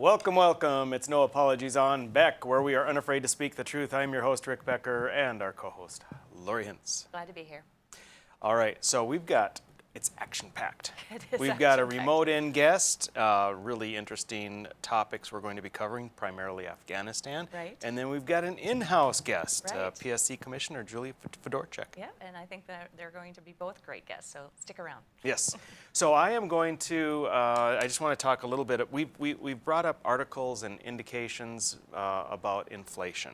Welcome, welcome. It's No Apologies on Beck, where we are unafraid to speak the truth. I'm your host, Rick Becker, and our co-host, Lori Hintz. Glad to be here. All right, so it's action-packed. It is We've got a action-packed. remote-in guest, really interesting topics we're going to be covering, primarily Afghanistan. Right. And then we've got an in-house guest, Right. PSC Commissioner Julia Fedorchak. Yeah, and I think that they're going to be both great guests, so stick around. Yes. So I am going to, I just want to talk a little bit, we've brought up articles and indications about inflation,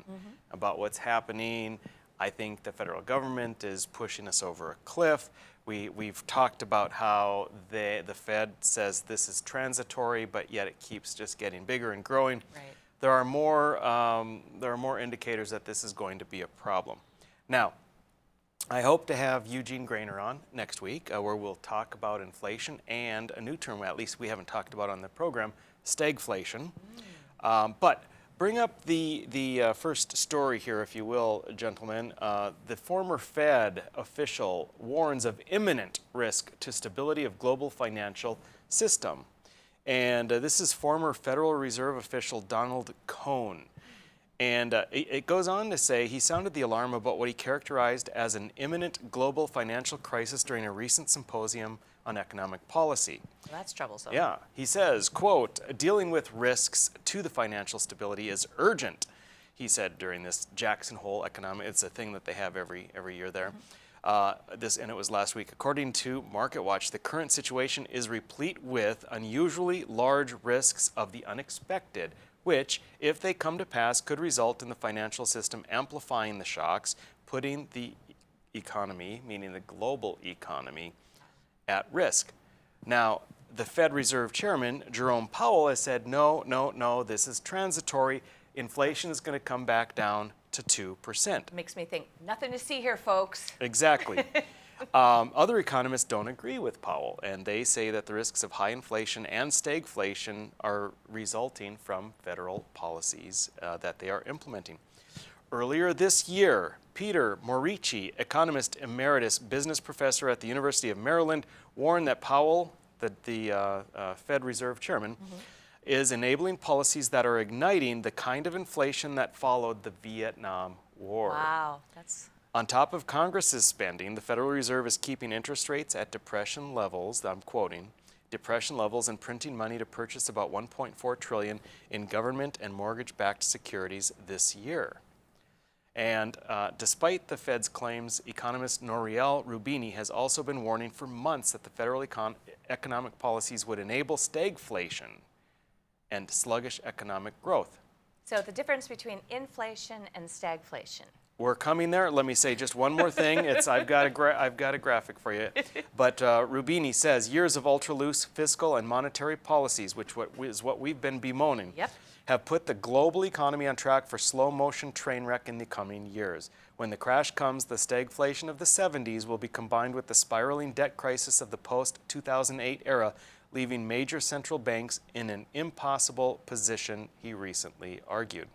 about what's happening. I think the federal government is pushing us over a cliff. We've talked about how the Fed says this is transitory, but yet it keeps just getting bigger and growing. Right. There are more indicators that this is going to be a problem. Now, I hope to have Eugene Grainer on next week, where we'll talk about inflation and a new term, at least we haven't talked about on the program, stagflation. But bring up the first story here, if you will, gentlemen. The former Fed official warns of imminent risk to stability of global financial system. And this is former Federal Reserve official Donald Cohn. And it goes on to say he sounded the alarm about what he characterized as an imminent global financial crisis during a recent symposium on economic policy. Well, that's troublesome. Yeah, he says, quote, dealing with risks to the financial stability is urgent, he said during this Jackson Hole economic, it's a thing that they have every year there. And it was last week. According to MarketWatch, the current situation is replete with unusually large risks of the unexpected, which, if they come to pass, could result in the financial system amplifying the shocks, putting the economy, meaning the global economy, at risk. Now, the Fed Reserve Chairman, Jerome Powell, has said, no, this is transitory. Inflation is going to come back down to 2%. Makes me think, nothing to see here, folks. Exactly. Other economists don't agree with Powell, and they say that the risks of high inflation and stagflation are resulting from federal policies that they are implementing. Earlier this year, Peter Morici, economist emeritus, business professor at the University of Maryland, warned that Powell, the Fed Reserve Chairman, is enabling policies that are igniting the kind of inflation that followed the Vietnam War. Wow, that's... On top of Congress's spending, the Federal Reserve is keeping interest rates at depression levels, I'm quoting, depression levels, and printing money to purchase about $1.4 trillion in government and mortgage-backed securities this year. And despite the Fed's claims, economist Nouriel Roubini has also been warning for months that the federal economic policies would enable stagflation and sluggish economic growth. So the difference between inflation and stagflation. We're coming there. Let me say just one more thing. I've got a graphic for you. But Roubini says years of ultra-loose fiscal and monetary policies, which is what we've been bemoaning, have put the global economy on track for slow-motion train wreck in the coming years. When the crash comes, the stagflation of the 70s will be combined with the spiraling debt crisis of the post-2008 era, leaving major central banks in an impossible position, he recently argued.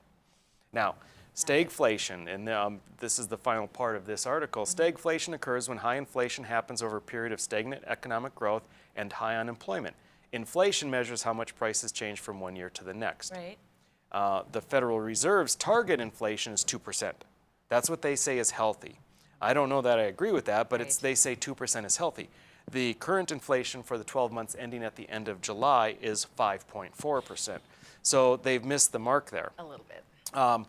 Now, stagflation, and this is the final part of this article, stagflation occurs when high inflation happens over a period of stagnant economic growth and high unemployment. Inflation measures how much prices change from one year to the next. Right. The Federal Reserve's target inflation is 2%. That's what they say is healthy. I don't know that I agree with that, but they say 2% is healthy. The current inflation for the 12 months ending at the end of July is 5.4%. So they've missed the mark there. A little bit.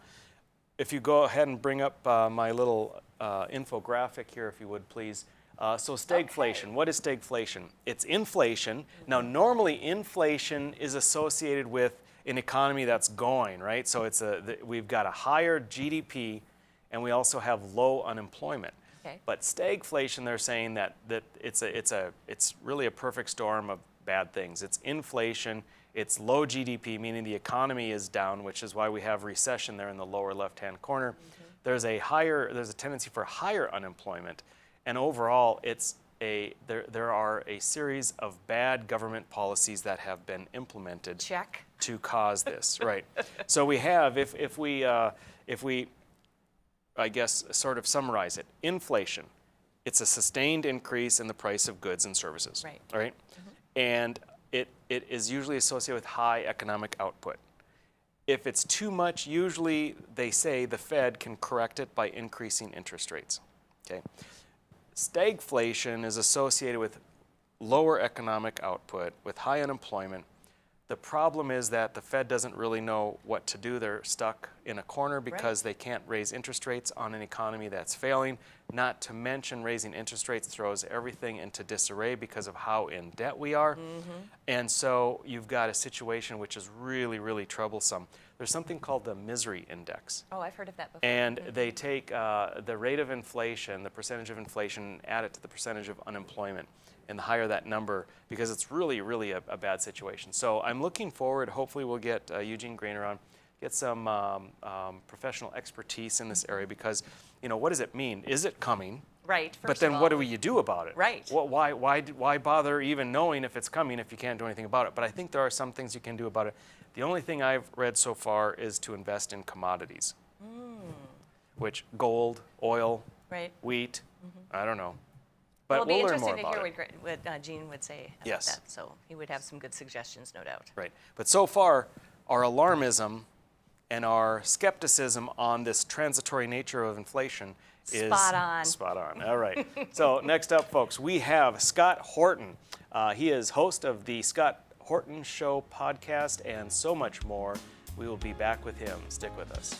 If you go ahead and bring up my little infographic here, if you would, please. So stagflation, what is stagflation? It's inflation. Now, normally inflation is associated with an economy that's going, right? So we've got a higher GDP, and we also have low unemployment. Okay. But stagflation, they're saying that it's really a perfect storm of bad things. It's inflation, it's low GDP, meaning the economy is down, which is why we have recession there in the lower left-hand corner. There's a tendency for higher unemployment, and overall, there are a series of bad government policies that have been implemented to cause this. Right. So we have, if we I guess, sort of summarize it, inflation. It's a sustained increase in the price of goods and services. Right. All right? And it is usually associated with high economic output. If it's too much, usually they say the Fed can correct it by increasing interest rates. Okay. Stagflation is associated with lower economic output, with high unemployment. The problem is that the Fed doesn't really know what to do. They're stuck in a corner because they can't raise interest rates on an economy that's failing. Not to mention raising interest rates throws everything into disarray because of how in debt we are. And so you've got a situation which is really, really troublesome. There's something called the misery index. Oh, I've heard of that before. And they take the rate of inflation, the percentage of inflation, and add it to the percentage of unemployment. And the higher that number, because it's really, really a bad situation. So I'm looking forward, hopefully we'll get Eugene Grainer on, get some professional expertise in this area, because, you know, what does it mean? Is it coming? Right, But then what do you do about it? Right. Why bother even knowing if it's coming if you can't do anything about it? But I think there are some things you can do about it. The only thing I've read so far is to invest in commodities, which gold, oil, wheat, I don't know. But well, it'll be learn more interesting to about hear what Gene would say about that. So he would have some good suggestions, no doubt. Right. But so far, our alarmism and our skepticism on this transitory nature of inflation is spot on. Spot on. All right. So next up, folks, we have Scott Horton. He is host of the Scott Horton Show podcast and so much more. We will be back with him. Stick with us.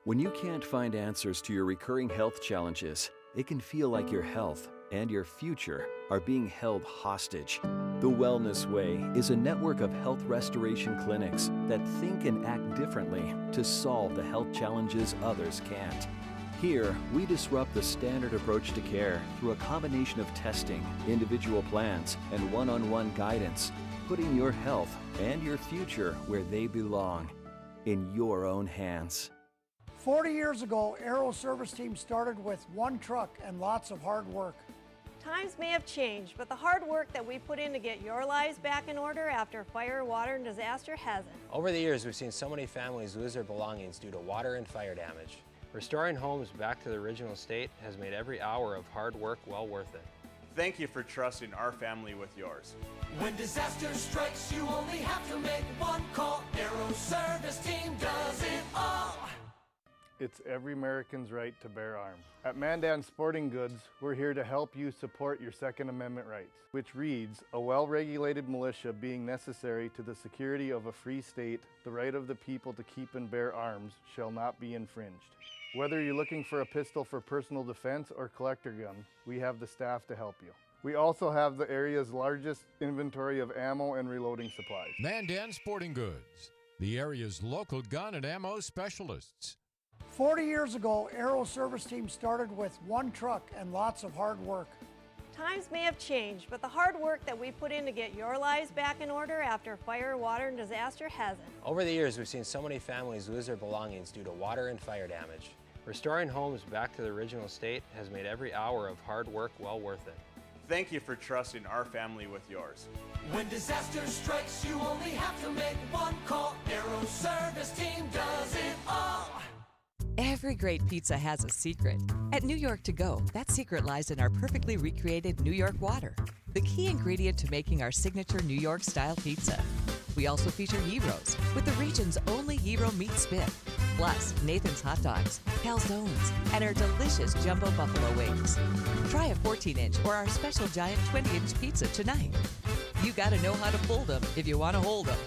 When you can't find answers to your recurring health challenges, it can feel like your health and your future are being held hostage. The Wellness Way is a network of health restoration clinics that think and act differently to solve the health challenges others can't. Here, we disrupt the standard approach to care through a combination of testing, individual plans, and one-on-one guidance, putting your health and your future where they belong, in your own hands. 40 years ago, Aero Service Team started with one truck and lots of hard work. Times may have changed, but the hard work that we put in to get your lives back in order after fire, water, and disaster hasn't. Over the years, we've seen so many families lose their belongings due to water and fire damage. Restoring homes back to the original state has made every hour of hard work well worth it. Thank you for trusting our family with yours. When disaster strikes, you only have to make one call. Aero Service Team does it all. It's every American's right to bear arms. At Mandan Sporting Goods, we're here to help you support your Second Amendment rights, which reads, a well-regulated militia being necessary to the security of a free state, the right of the people to keep and bear arms shall not be infringed. Whether you're looking for a pistol for personal defense or collector gun, we have the staff to help you. We also have the area's largest inventory of ammo and reloading supplies. Mandan Sporting Goods, the area's local gun and ammo specialists. 40 years ago, Aero Service Team started with one truck and lots of hard work. Times may have changed, but the hard work that we put in to get your lives back in order after fire, water, and disaster hasn't. Over the years, we've seen so many families lose their belongings due to water and fire damage. Restoring homes back to the original state has made every hour of hard work well worth it. Thank you for trusting our family with yours. When disaster strikes, you only have to make one call. Aero Service Team does it all. Every great pizza has a secret. At New York To Go, that secret lies in our perfectly recreated New York water, the key ingredient to making our signature New York-style pizza. We also feature gyros, with the region's only gyro meat spit, plus Nathan's hot dogs, calzones, and our delicious jumbo buffalo wings. Try a 14-inch or our special giant 20-inch pizza tonight. You gotta know how to fold them if you want to hold them.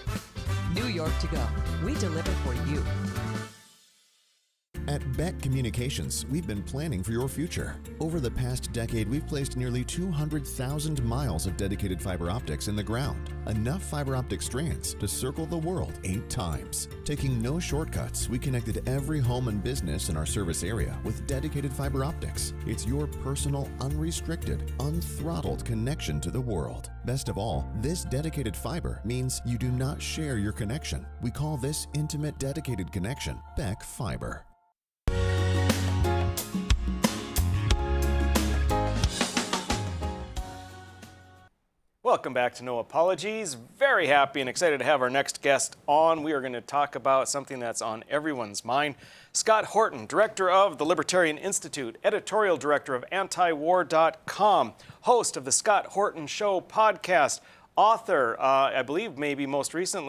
New York To Go, we deliver for you. At Beck Communications, we've been planning for your future. Over the past decade, we've placed nearly 200,000 miles of dedicated fiber optics in the ground. Enough fiber optic strands to circle the world 8 times. Taking no shortcuts, we connected every home and business in our service area with dedicated fiber optics. It's your personal, unrestricted, unthrottled connection to the world. Best of all, this dedicated fiber means you do not share your connection. We call this intimate dedicated connection Beck Fiber. Welcome back to No Apologies. Very happy and excited to have our next guest on. We are going to talk about something that's on everyone's mind. Scott Horton, director of the Libertarian Institute, editorial director of antiwar.com, host of the Scott Horton Show podcast, author, I believe maybe most recent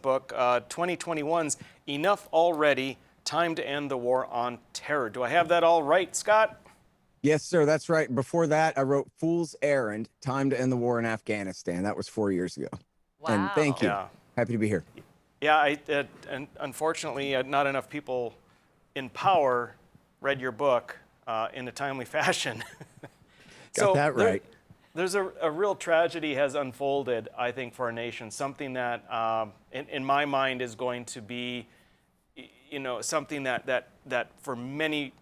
book, 2021's Enough Already, Time to End the War on Terror. Do I have that all right, Scott? Yes, sir, that's right. Before that, I wrote Fool's Errand, Time to End the War in Afghanistan. That was 4 years ago. Wow. And thank you. Yeah. Happy to be here. Yeah, and unfortunately, not enough people in power read your book in a timely fashion. Got that right. There's a real tragedy has unfolded, I think, for our nation. Something that, in my mind, is going to be, something that for many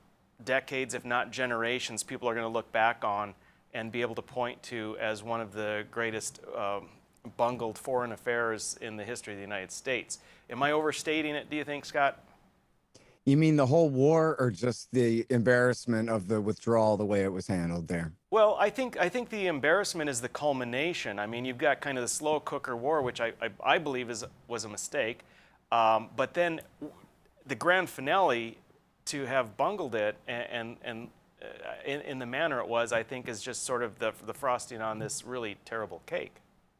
decades, if not generations, people are going to look back on and be able to point to as one of the greatest bungled foreign affairs in the history of the United States. Am I overstating it, do you think, Scott? You mean the whole war or just the embarrassment of the withdrawal, the way it was handled there? Well, I think the embarrassment is the culmination. I mean, you've got kind of the slow cooker war, which I believe was a mistake. But then the grand finale, to have bungled it and in the manner it was, I think, is just sort of the frosting on this really terrible cake.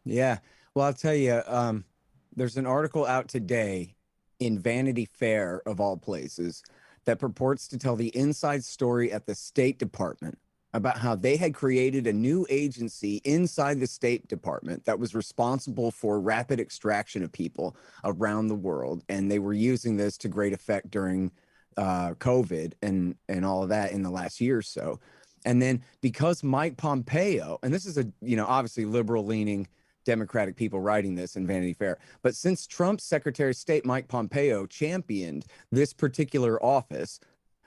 Yeah. Well, I'll tell you, there's an article out today in Vanity Fair, of all places, that purports to tell the inside story at the State Department about how they had created a new agency inside the State Department that was responsible for rapid extraction of people around the world. And they were using this to great effect during COVID and all of that in the last year or so. And then because Mike Pompeo, and this is obviously liberal leaning Democratic people writing this in Vanity Fair, but since Trump's Secretary of State Mike Pompeo championed this particular office,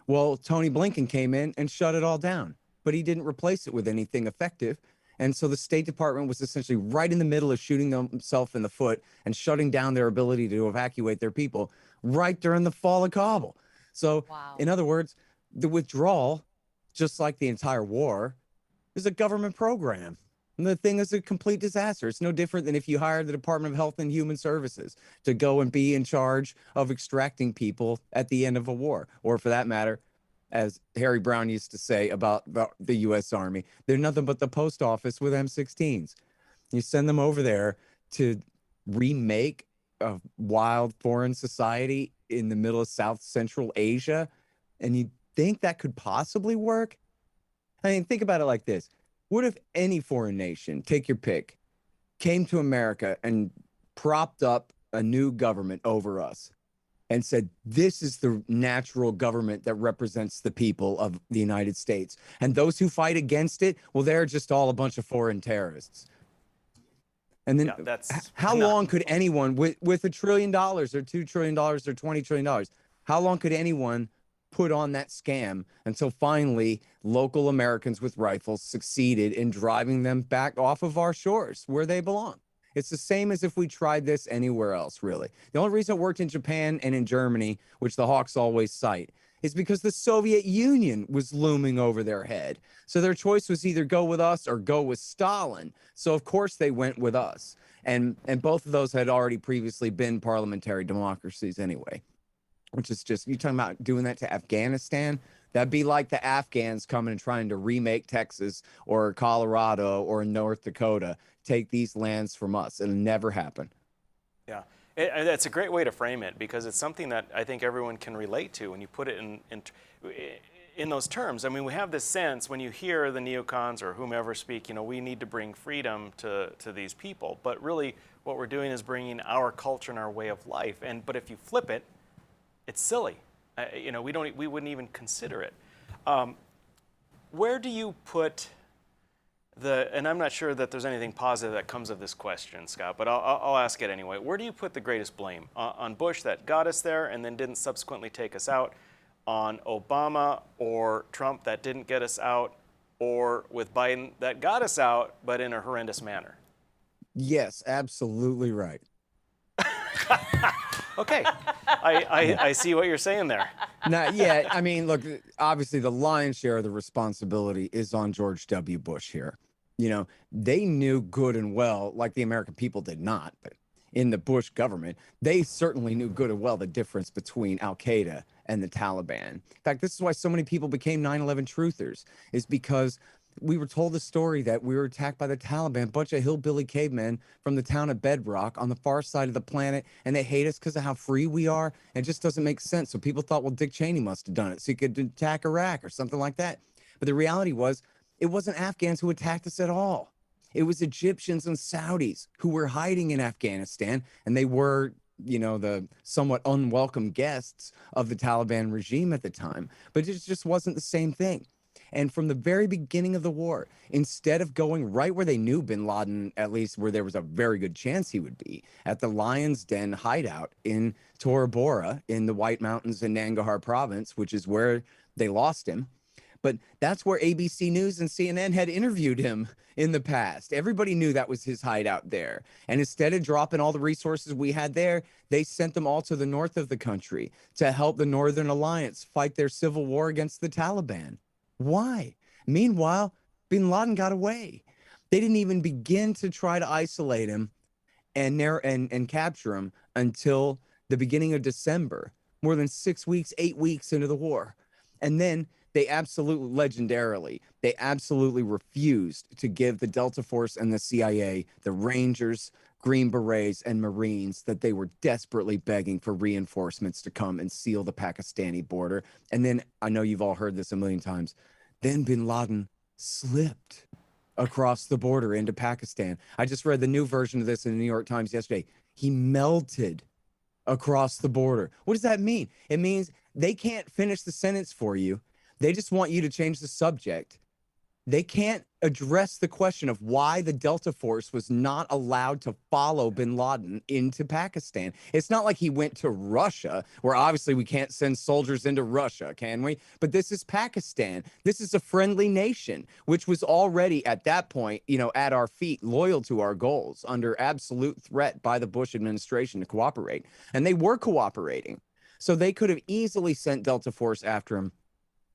well, Tony Blinken came in and shut it all down, but he didn't replace it with anything effective. And so the State Department was essentially right in the middle of shooting themselves in the foot and shutting down their ability to evacuate their people right during the fall of Kabul. So, in other words, the withdrawal, just like the entire war, is a government program. And the thing is a complete disaster. It's no different than if you hired the Department of Health and Human Services to go and be in charge of extracting people at the end of a war. Or for that matter, as Harry Brown used to say about the U.S. Army, they're nothing but the post office with M16s. You send them over there to remake a wild foreign society in the middle of South Central Asia, and you think that could possibly work? I mean, think about it like this. What if any foreign nation, take your pick, came to America and propped up a new government over us and said, this is the natural government that represents the people of the United States. And those who fight against it, well, they're just all a bunch of foreign terrorists. And then how long could anyone with $1 trillion or $2 trillion or $20 trillion, how long could anyone put on that scam until finally local Americans with rifles succeeded in driving them back off of our shores where they belong? It's the same as if we tried this anywhere else, really. The only reason it worked in Japan and in Germany, which the hawks always cite, is because the Soviet Union was looming over their head. So their choice was either go with us or go with Stalin. So of course they went with us. And both of those had already previously been parliamentary democracies anyway, which is just, you're talking about doing that to Afghanistan? That'd be like the Afghans coming and trying to remake Texas or Colorado or North Dakota, take these lands from us. It'll never happen. Yeah. That's a great way to frame it, because it's something that I think everyone can relate to when you put it in those terms. I mean, we have this sense when you hear the neocons or whomever speak, we need to bring freedom to these people. But really what we're doing is bringing our culture and our way of life. But if you flip it, it's silly. We wouldn't even consider it. Where do you put and I'm not sure that there's anything positive that comes of this question, Scott, but I'll ask it anyway. Where do you put the greatest blame? On Bush, that got us there and then didn't subsequently take us out? On Obama or Trump, that didn't get us out? Or with Biden, that got us out, but in a horrendous manner? Yes, absolutely right. Okay. I see what you're saying there. Yeah, I mean, look, obviously the lion's share of the responsibility is on George W. Bush here. You know, they knew good and well, like the American people did not, but in the Bush government, they certainly knew good and well the difference between Al-Qaeda and the Taliban. In fact, this is why so many people became 9/11 truthers, is because we were told the story that we were attacked by the Taliban, a bunch of hillbilly cavemen from the town of Bedrock on the far side of the planet, and they hate us because of how free we are. And it just doesn't make sense. So people thought, well, Dick Cheney must have done it so he could attack Iraq or something like that. But the reality was, it wasn't Afghans who attacked us at all. It was Egyptians and Saudis who were hiding in Afghanistan, and they were, you know, the somewhat unwelcome guests of the Taliban regime at the time. But it just wasn't the same thing. And from the very beginning of the war, instead of going right where they knew bin Laden, at least where there was a very good chance he would be, at the Lion's Den hideout in Tora Bora in the White Mountains in Nangarhar province, which is where they lost him. But that's where ABC News and CNN had interviewed him in the past. Everybody knew that was his hideout there. And instead of dropping all the resources we had there, they sent them all to the north of the country to help the Northern Alliance fight their civil war against the Taliban. Why? Meanwhile, bin Laden got away. They didn't even begin to try to isolate him and capture him until the beginning of December, more than 6 weeks, 8 weeks into the war. And then they legendarily refused to give the Delta Force and the CIA, the Rangers, Green Berets, and Marines that they were desperately begging for reinforcements to come and seal the Pakistani border. And then, I know you've all heard this a million times, then bin Laden slipped across the border into Pakistan. I just read the new version of this in the New York Times yesterday. He melted across the border. What does that mean? It means they can't finish the sentence for you. They just want you to change the subject. They can't address the question of why the Delta Force was not allowed to follow bin Laden into Pakistan. It's not like he went to Russia, where obviously we can't send soldiers into Russia, can we? But this is Pakistan. This is a friendly nation, which was already at that point, you know, at our feet, loyal to our goals, under absolute threat by the Bush administration to cooperate. And they were cooperating. So they could have easily sent Delta Force after him.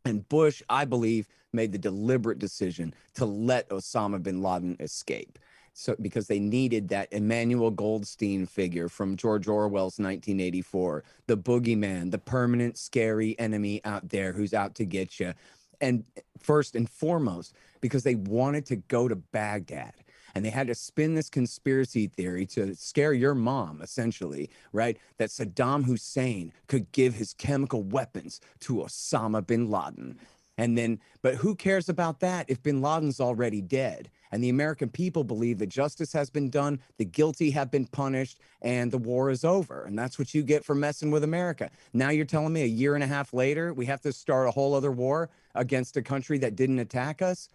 And Bush, I believe, made the deliberate decision to let Osama bin Laden escape. So because they needed that Emmanuel Goldstein figure from George Orwell's 1984, the boogeyman, the permanent scary enemy out there who's out to get you. And first and foremost, because they wanted to go to Baghdad. And they had to spin this conspiracy theory to scare your mom, essentially, right? That Saddam Hussein could give his chemical weapons to Osama bin Laden. And then, but who cares about that if bin Laden's already dead? And the American people believe that justice has been done, the guilty have been punished, and the war is over. And that's what you get for messing with America. Now you're telling me a year and a half later, we have to start a whole other war against a country that didn't attack us?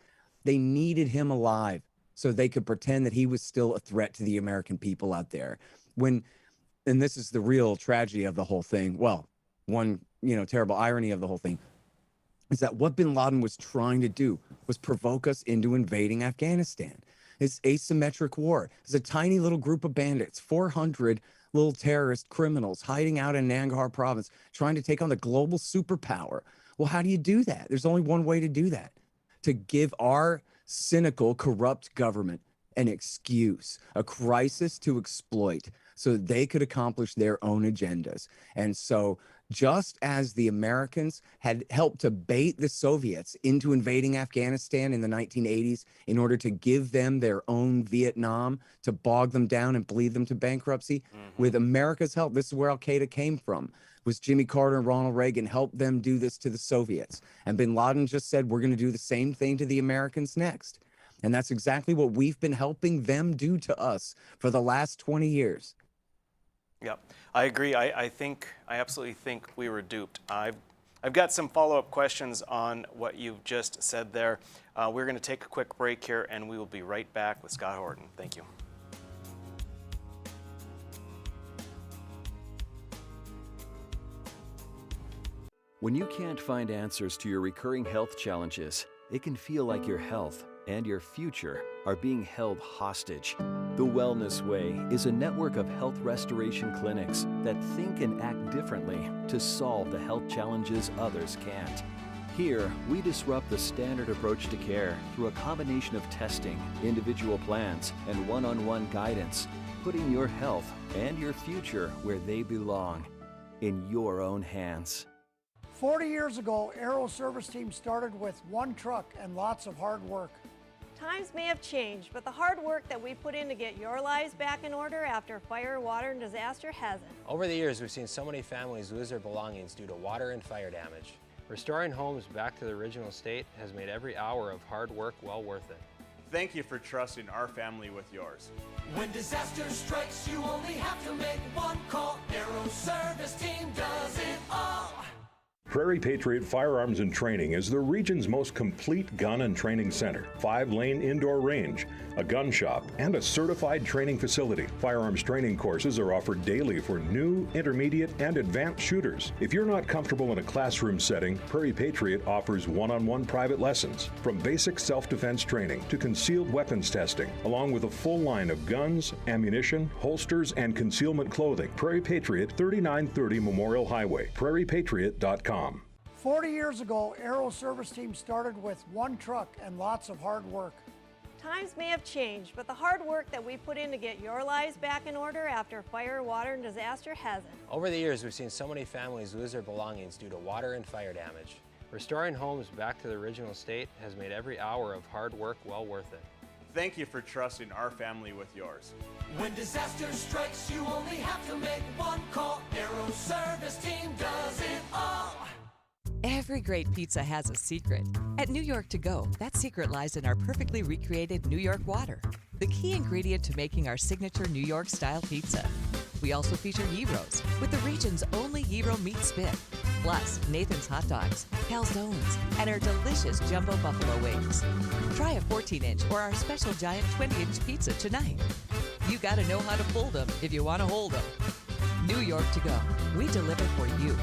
They needed him alive so they could pretend that he was still a threat to the American people out there. And this is the real tragedy of the whole thing. Well, one, you know, terrible irony of the whole thing is that what bin Laden was trying to do was provoke us into invading Afghanistan. It's asymmetric war. It's a tiny little group of bandits, 400 little terrorist criminals hiding out in Nangarhar province, trying to take on the global superpower. Well, how do you do that? There's only one way to do that: to give our cynical, corrupt government an excuse, a crisis to exploit, so they could accomplish their own agendas. And so just as the Americans had helped to bait the Soviets into invading Afghanistan in the 1980s in order to give them their own Vietnam, to bog them down and bleed them to bankruptcy, with America's help, this is where Al-Qaeda came from, was Jimmy Carter and Ronald Reagan helped them do this to the Soviets. And bin Laden just said, we're going to do the same thing to the Americans next. And that's exactly what we've been helping them do to us for the last 20 years. Yep, I agree. I absolutely think we were duped. I've got some follow-up questions on what you've just said there. We're going to take a quick break here, and we will be right back with Scott Horton. Thank you. When you can't find answers to your recurring health challenges, it can feel like your health and your future are being held hostage. The Wellness Way is a network of health restoration clinics that think and act differently to solve the health challenges others can't. Here, we disrupt the standard approach to care through a combination of testing, individual plans, and one-on-one guidance, putting your health and your future where they belong, in your own hands. 40 years ago, Aero Service Team started with one truck and lots of hard work. Times may have changed, but the hard work that we put in to get your lives back in order after fire, water, and disaster hasn't. Over the years, we've seen so many families lose their belongings due to water and fire damage. Restoring homes back to the original state has made every hour of hard work well worth it. Thank you for trusting our family with yours. When disaster strikes, you only have to make one call. Aero Service Team does it all. Prairie Patriot Firearms and Training is the region's most complete gun and training center. 5-lane indoor range, a gun shop, and a certified training facility. Firearms training courses are offered daily for new, intermediate, and advanced shooters. If you're not comfortable in a classroom setting, Prairie Patriot offers one-on-one private lessons, from basic self-defense training to concealed weapons testing, along with a full line of guns, ammunition, holsters, and concealment clothing. Prairie Patriot, 3930 Memorial Highway, prairiepatriot.com. 40 years ago, Aero Service Team started with one truck and lots of hard work. Times may have changed, but the hard work that we put in to get your lives back in order after fire, water, and disaster hasn't. Over the years, we've seen so many families lose their belongings due to water and fire damage. Restoring homes back to the original state has made every hour of hard work well worth it. Thank you for trusting our family with yours. When disaster strikes, you only have to make one call. Aero Service Team does it all. Every great pizza has a secret. At New York To Go, that secret lies in our perfectly recreated New York water, the key ingredient to making our signature New York-style pizza. We also feature gyros, with the region's only gyro meat spit, plus Nathan's hot dogs, calzones, and our delicious jumbo buffalo wings. Try a 14-inch or our special giant 20-inch pizza tonight. You gotta know how to fold them if you want to hold them. New York To Go, we deliver for you.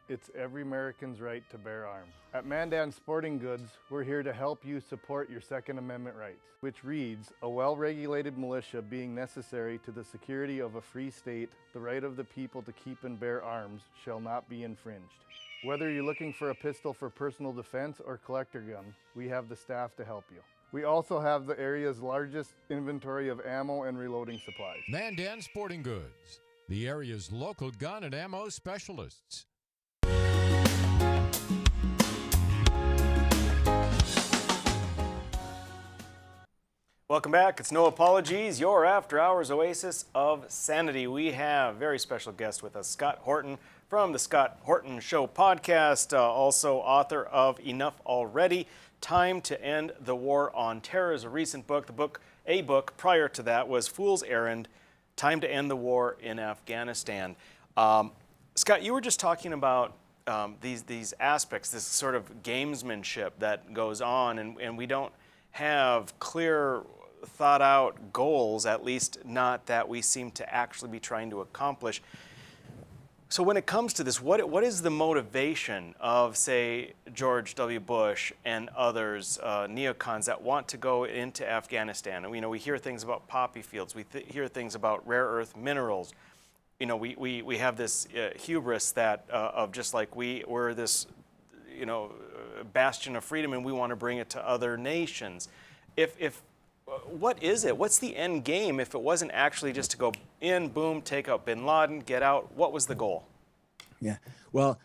It's every American's right to bear arms. At Mandan Sporting Goods, we're here to help you support your Second Amendment rights, which reads, a well-regulated militia being necessary to the security of a free state, the right of the people to keep and bear arms shall not be infringed. Whether you're looking for a pistol for personal defense or collector gun, we have the staff to help you. We also have the area's largest inventory of ammo and reloading supplies. Mandan Sporting Goods, the area's local gun and ammo specialists. Welcome back. It's No Apologies, your after-hours oasis of sanity. We have a very special guest with us, Scott Horton from the Scott Horton Show podcast, also author of Enough Already, Time to End the War on Terror is a recent book. A book prior to that was Fool's Errand, Time to End the War in Afghanistan. Scott, you were just talking about these aspects, this sort of gamesmanship that goes on, and we don't have clear thought out goals, at least not that we seem to actually be trying to accomplish. So when it comes to this, what is the motivation of, say, George W. Bush and others, neocons that want to go into Afghanistan? And, we hear things about poppy fields. We hear things about rare earth minerals. We have this hubris that of just like we're this, bastion of freedom, and we want to bring it to other nations. What is it? What's the end game if it wasn't actually just to go in, boom, take out bin Laden, get out? What was the goal? Yeah. Well,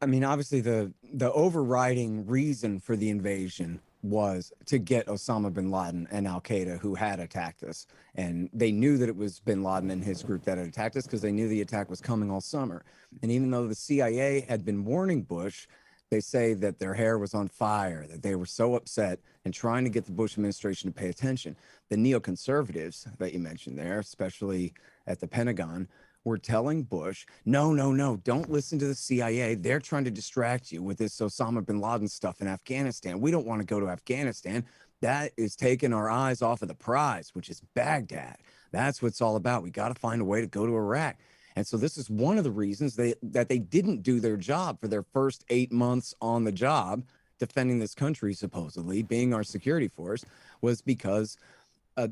I mean, obviously the overriding reason for the invasion was to get Osama bin Laden and Al-Qaeda, who had attacked us. And they knew that it was bin Laden and his group that had attacked us because they knew the attack was coming all summer. And even though the CIA had been warning Bush, they say that their hair was on fire, that they were so upset and trying to get the Bush administration to pay attention. The neoconservatives that you mentioned there, especially at the Pentagon, were telling Bush, no, don't listen to the CIA. They're trying to distract you with this Osama bin Laden stuff in Afghanistan. We don't want to go to Afghanistan. That is taking our eyes off of the prize, which is Baghdad. That's what it's all about. We got to find a way to go to Iraq. And so this is one of the reasons that they didn't do their job for their first 8 months on the job, defending this country, supposedly, being our security force, was because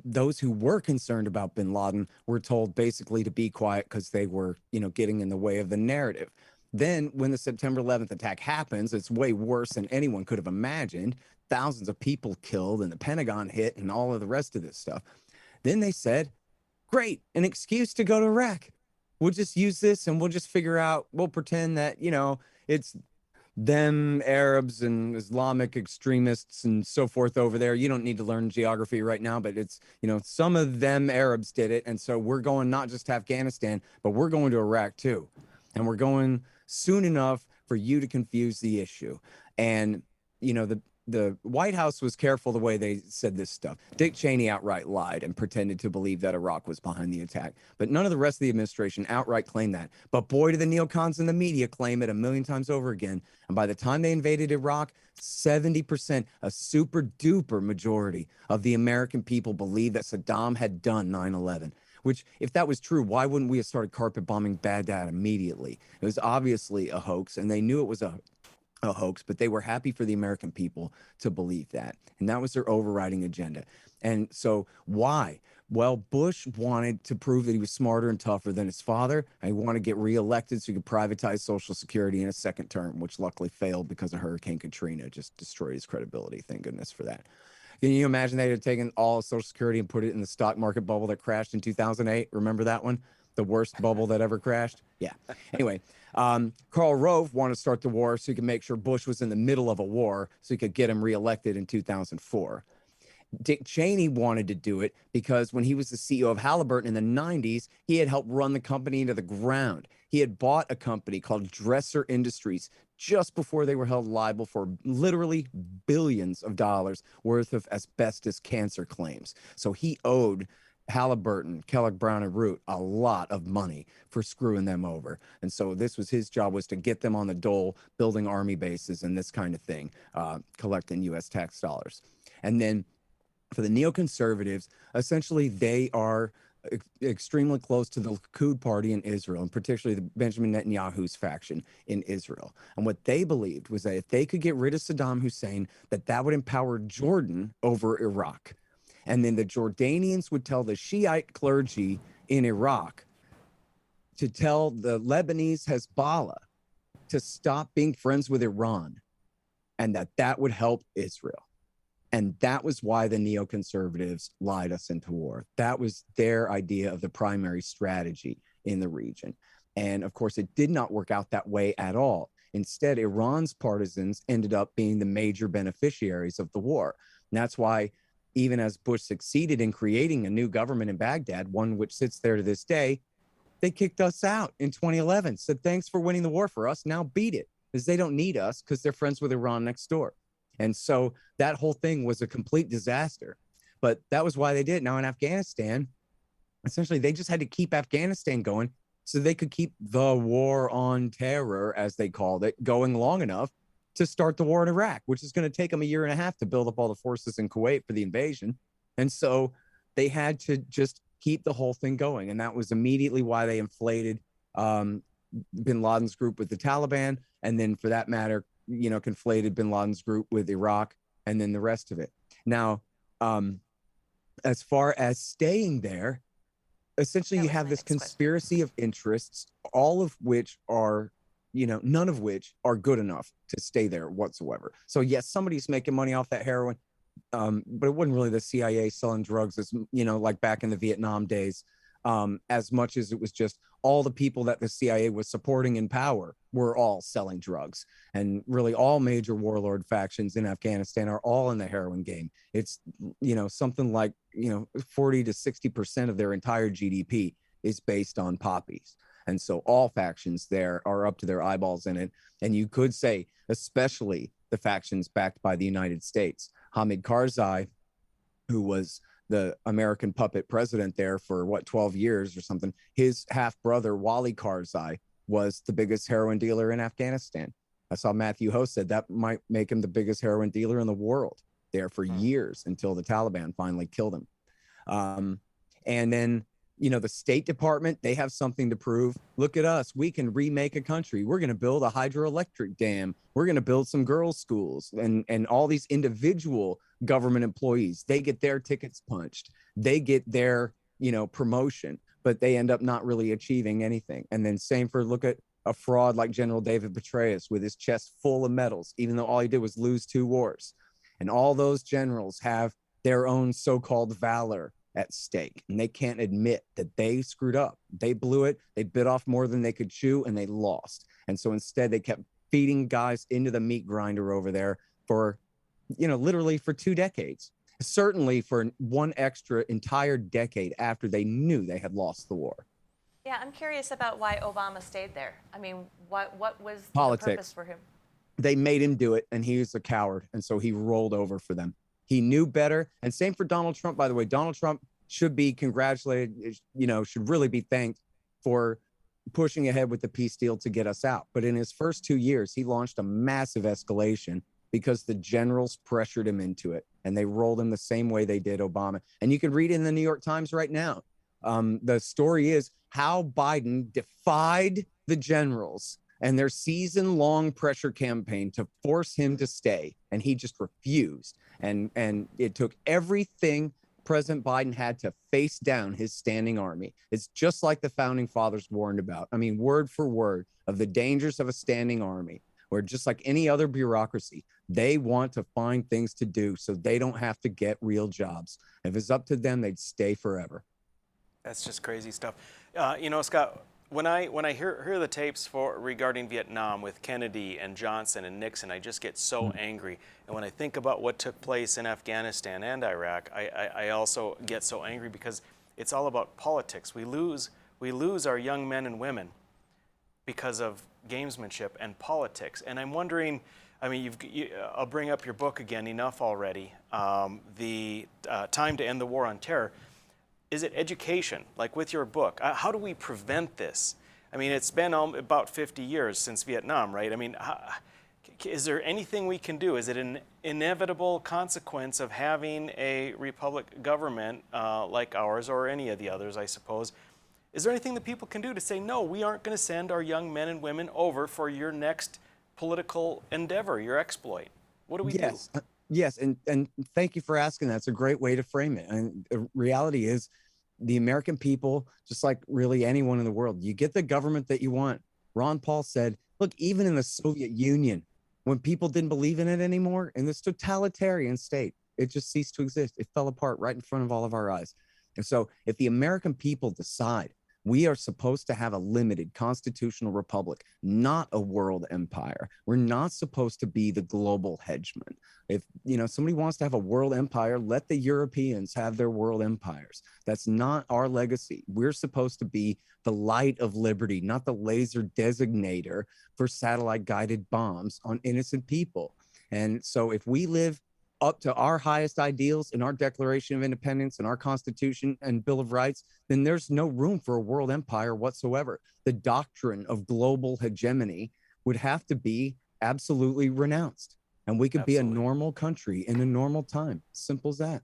those who were concerned about bin Laden were told basically to be quiet because they were, getting in the way of the narrative. Then when the September 11th attack happens, it's way worse than anyone could have imagined. Thousands of people killed and the Pentagon hit and all of the rest of this stuff. Then they said, great, an excuse to go to Iraq. We'll just use this and we'll just figure out, we'll pretend that, it's them Arabs and Islamic extremists and so forth over there. You don't need to learn geography right now, but it's, some of them Arabs did it. And so we're going not just to Afghanistan, but we're going to Iraq too. And we're going soon enough for you to confuse the issue. And, the White House was careful the way they said this stuff. Dick Cheney outright lied and pretended to believe that Iraq was behind the attack. But none of the rest of the administration outright claimed that. But boy, do the neocons in the media claim it a million times over again. And by the time they invaded Iraq, 70%, a super duper majority of the American people believed that Saddam had done 9/11. Which, if that was true, why wouldn't we have started carpet bombing Baghdad immediately? It was obviously a hoax, and they knew it was a hoax, but they were happy for the American people to believe that. And that was their overriding agenda. And so why? Well, Bush wanted to prove that he was smarter and tougher than his father. And he wanted to get reelected so he could privatize Social Security in a second term, which luckily failed because of Hurricane Katrina. Just destroyed his credibility. Thank goodness for that. Can you imagine they had taken all of Social Security and put it in the stock market bubble that crashed in 2008? Remember that one? The worst bubble that ever crashed? Yeah. Anyway, Karl Rove wanted to start the war so he could make sure Bush was in the middle of a war so he could get him reelected in 2004. Dick Cheney wanted to do it because when he was the CEO of Halliburton in the 90s, he had helped run the company into the ground. He had bought a company called Dresser Industries just before they were held liable for literally billions of dollars worth of asbestos cancer claims. So he owed Halliburton, Kellogg Brown and Root a lot of money for screwing them over. And so this was his job, was to get them on the dole, building army bases and this kind of thing, collecting U.S. tax dollars. And then for the neoconservatives, essentially they are extremely close to the Likud party in Israel, and particularly the Benjamin Netanyahu's faction in Israel. And what they believed was that if they could get rid of Saddam Hussein, that would empower Jordan over Iraq. And then the Jordanians would tell the Shiite clergy in Iraq to tell the Lebanese Hezbollah to stop being friends with Iran, and that would help Israel. And that was why the neoconservatives lied us into war. That was their idea of the primary strategy in the region. And of course, it did not work out that way at all. Instead, Iran's partisans ended up being the major beneficiaries of the war. And that's why even as Bush succeeded in creating a new government in Baghdad, one which sits there to this day, they kicked us out in 2011, said, thanks for winning the war for us, now beat it, because they don't need us because they're friends with Iran next door. And so that whole thing was a complete disaster. But that was why they did it. Now in Afghanistan, essentially they just had to keep Afghanistan going so they could keep the war on terror, as they called it, going long enough to start the war in Iraq, which is going to take them 1.5 years to build up all the forces in Kuwait for the invasion. And so they had to just keep the whole thing going. And that was immediately why they inflated bin Laden's group with the Taliban. And then for that matter, conflated bin Laden's group with Iraq and then the rest of it. Now, as far as staying there, essentially you have this conspiracy of interests, all of which are none of which are good enough to stay there whatsoever. So yes, somebody's making money off that heroin, but it wasn't really the CIA selling drugs as, like back in the Vietnam days, as much as it was just all the people that the CIA was supporting in power were all selling drugs. And really all major warlord factions in Afghanistan are all in the heroin game. It's, something like, 40 to 60% of their entire GDP is based on poppies. And so all factions there are up to their eyeballs in it. And you could say, especially the factions backed by the United States. Hamid Karzai, who was the American puppet president there for 12 years or something, his half brother, Wali Karzai, was the biggest heroin dealer in Afghanistan. I saw Matthew Ho said that might make him the biggest heroin dealer in the world there for years until the Taliban finally killed him. And then, the State Department, they have something to prove. Look at us. We can remake a country. We're going to build a hydroelectric dam. We're going to build some girls' schools. And all these individual government employees, they get their tickets punched. They get their, promotion, but they end up not really achieving anything. And then same for, look at a fraud like General David Petraeus with his chest full of medals, even though all he did was lose 2 wars. And all those generals have their own so-called valor at stake, and they can't admit that they screwed up. They blew it. They bit off more than they could chew, and they lost. And so instead, they kept feeding guys into the meat grinder over there for, literally for 2 decades. Certainly for one extra entire decade after they knew they had lost the war. Yeah, I'm curious about why Obama stayed there. I mean, what was the Politics. purpose for him? They made him do it, and he was a coward, and so he rolled over for them. He knew better. And same for Donald Trump, by the way. Donald Trump should be congratulated, should really be thanked for pushing ahead with the peace deal to get us out. But in his first 2 years, he launched a massive escalation because the generals pressured him into it, and they rolled him the same way they did Obama. And you can read it in the New York Times right now. The story is how Biden defied the generals and their season-long pressure campaign to force him to stay, and he just refused. And it took everything President Biden had to face down his standing army. It's just like the founding fathers warned about. I mean, word for word of the dangers of a standing army, where just like any other bureaucracy, they want to find things to do so they don't have to get real jobs. If it's up to them, they'd stay forever. That's just crazy stuff. Scott, when I hear the tapes regarding Vietnam with Kennedy and Johnson and Nixon, I just get so angry. And when I think about what took place in Afghanistan and Iraq, I also get so angry because it's all about politics. We lose our young men and women because of gamesmanship and politics. And I'm wondering, I mean, I'll bring up your book again, enough already, the Time to End the War on Terror. Is it education, like with your book? How do we prevent this? I mean, it's been about 50 years since Vietnam, right? I mean, is there anything we can do? Is it an inevitable consequence of having a republic government like ours or any of the others, I suppose? Is there anything that people can do to say, no, we aren't going to send our young men and women over for your next political endeavor, your exploit? What do we do? Yes, and thank you for asking that. It's a great way to frame it. And the reality is the American people, just like really anyone in the world, you get the government that you want. Ron Paul said, look, even in the Soviet Union, when people didn't believe in it anymore, in this totalitarian state, it just ceased to exist. It fell apart right in front of all of our eyes. And so if the American people decide we are supposed to have a limited constitutional republic, not a world empire. We're not supposed to be the global hegemon. If somebody wants to have a world empire, let the Europeans have their world empires. That's not our legacy. We're supposed to be the light of liberty, not the laser designator for satellite guided bombs on innocent people. And so if we live up to our highest ideals in our Declaration of Independence and our Constitution and Bill of Rights, then there's no room for a world empire whatsoever. The doctrine of global hegemony would have to be absolutely renounced. And we could be a normal country in a normal time. Simple as that.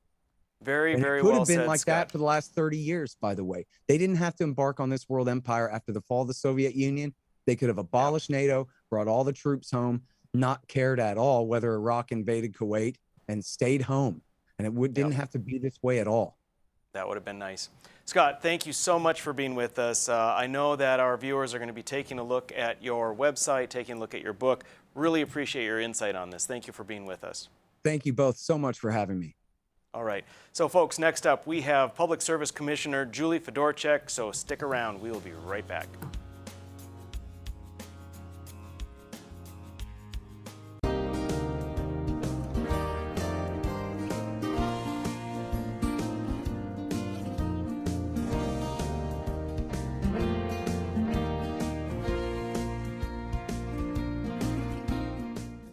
Very, very well said, Scott. It could have been like that for the last 30 years, by the way. They didn't have to embark on this world empire after the fall of the Soviet Union. They could have abolished NATO, brought all the troops home, not cared at all whether Iraq invaded Kuwait, and stayed home. And it didn't have to be this way at all. That would have been nice. Scott, thank you so much for being with us. I know that our viewers are going to be taking a look at your website, taking a look at your book. Really appreciate your insight on this. Thank you for being with us. Thank you both so much for having me. All right. So, folks, next up, we have Public Service Commissioner Julie Fedorchak. So stick around. We will be right back.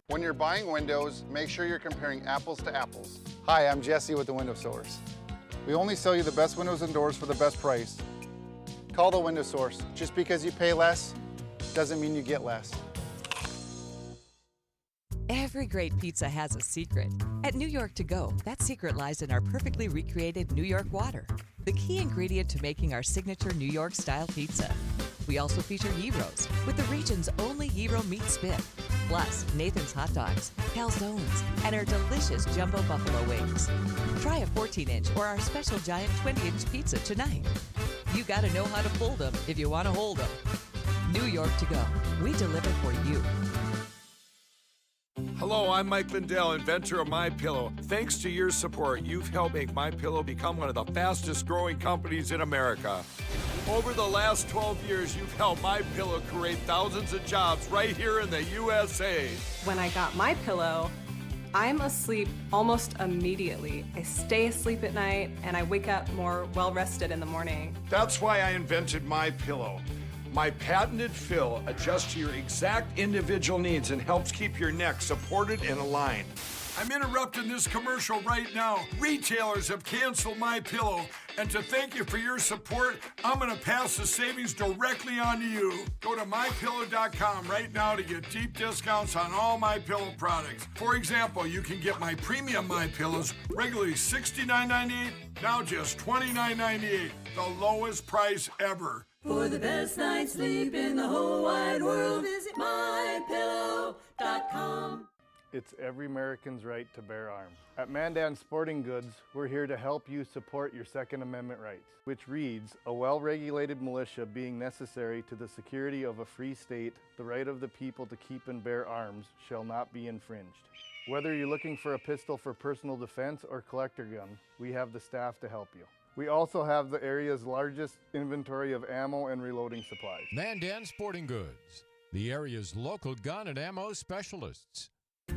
When you're buying windows, make sure you're comparing apples to apples. Hi, I'm Jesse with the Window Source. We only sell you the best windows and doors for the best price. Call the Window Source. Just because you pay less doesn't mean you get less. Every great pizza has a secret. At New York To Go, that secret lies in our perfectly recreated New York water, the key ingredient to making our signature New York style pizza. We also feature gyros with the region's only gyro meat spit, plus Nathan's hot dogs, calzones, and our delicious jumbo buffalo wings. Try a 14-inch or our special giant 20-inch pizza tonight. You gotta know how to fold them if you want to hold them. New York to go. We deliver for you. Hello, I'm Mike Lindell, inventor of MyPillow. Thanks to your support, you've helped make MyPillow become one of the fastest growing companies in America. Over the last 12 years, you've helped MyPillow create thousands of jobs right here in the USA. When I got MyPillow, I'm asleep almost immediately. I stay asleep at night and I wake up more well-rested in the morning. That's why I invented MyPillow. My patented fill adjusts to your exact individual needs and helps keep your neck supported and aligned. I'm interrupting this commercial right now. Retailers have canceled MyPillow, and to thank you for your support, I'm gonna pass the savings directly on to you. Go to MyPillow.com right now to get deep discounts on all MyPillow products. For example, you can get my premium MyPillows, regularly $69.98, now just $29.98, the lowest price ever. For the best night's sleep in the whole wide world, visit mypillow.com. It's every American's right to bear arms. At Mandan Sporting Goods, we're here to help you support your Second Amendment rights, which reads, a well-regulated militia being necessary to the security of a free state, the right of the people to keep and bear arms shall not be infringed. Whether you're looking for a pistol for personal defense or collector gun, we have the staff to help you. We also have the area's largest inventory of ammo and reloading supplies. Mandan Sporting Goods, the area's local gun and ammo specialists.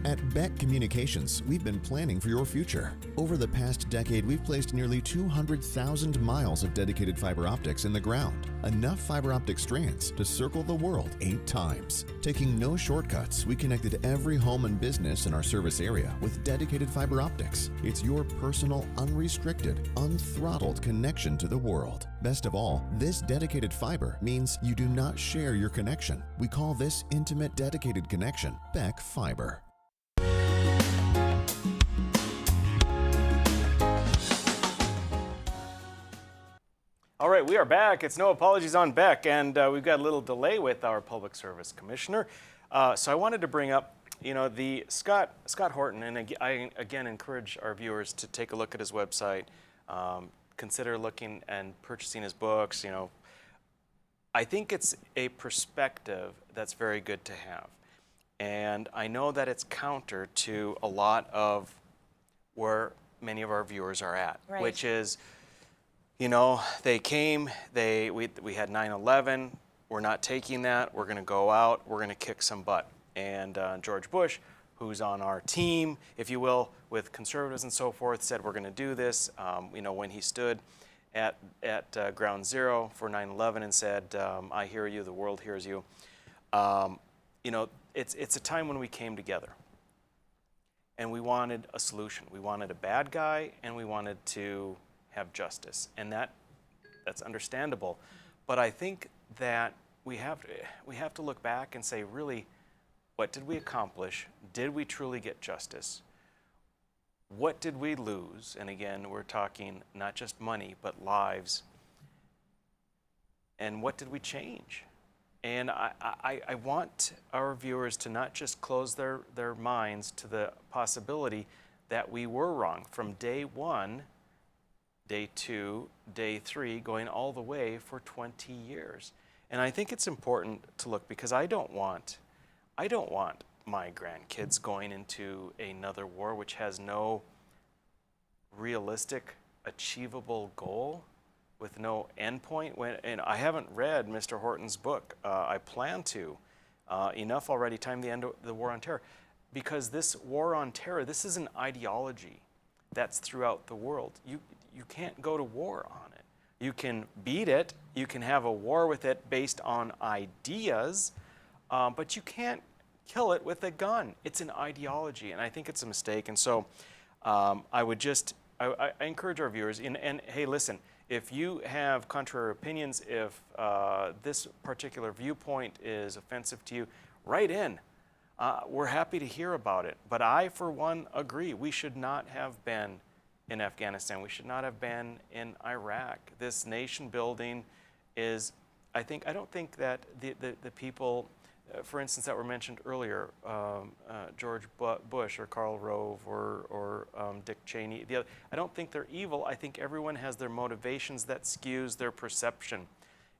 At Beck Communications, we've been planning for your future. Over the past decade, we've placed nearly 200,000 miles of dedicated fiber optics in the ground, enough fiber optic strands to circle the world 8 times. Taking no shortcuts, we connected every home and business in our service area with dedicated fiber optics. It's your personal, unrestricted, unthrottled connection to the world. Best of all, this dedicated fiber means you do not share your connection. We call this intimate dedicated connection Beck Fiber. All right, we are back. It's No Apologies on Beck, and we've got a little delay with our Public Service Commissioner. So I wanted to bring up, the Scott Horton, and I again encourage our viewers to take a look at his website, consider looking and purchasing his books. I think it's a perspective that's very good to have, and I know that it's counter to a lot of where many of our viewers are at, Right. which is, they came, we had 9/11, we're not taking that, we're gonna go out, we're gonna kick some butt. And George Bush, who's on our team, if you will, with conservatives and so forth, said we're gonna do this. When he stood at ground zero for 9/11 and said, I hear you, the world hears you. It's a time when we came together. And we wanted a solution. We wanted a bad guy, and we wanted to have justice, and that's understandable. But I think that we have to look back and say, really, what did we accomplish? Did we truly get justice? What did we lose? And again, we're talking not just money, but lives. And what did we change? And I want our viewers to not just close their minds to the possibility that we were wrong from day 1, day 2, day 3, going all the way for 20 years. And I think it's important to look, because I don't want my grandkids going into another war which has no realistic, achievable goal with no endpoint. And I haven't read Mr. Horton's book. I plan to. Enough already, Time to End the War on Terror. Because this war on terror, this is an ideology that's throughout the world. You can't go to war on it. You can beat it, you can have a war with it based on ideas, but you can't kill it with a gun. It's an ideology, and I think it's a mistake. And so I encourage our viewers, and hey, listen, if you have contrary opinions, if this particular viewpoint is offensive to you, write in. We're happy to hear about it. But I, for one, agree. We should not have been in Afghanistan. We should not have been in Iraq. This nation building is, I don't think that the people, for instance, that were mentioned earlier, George Bush or Karl Rove or Dick Cheney, I don't think they're evil. I think everyone has their motivations that skews their perception.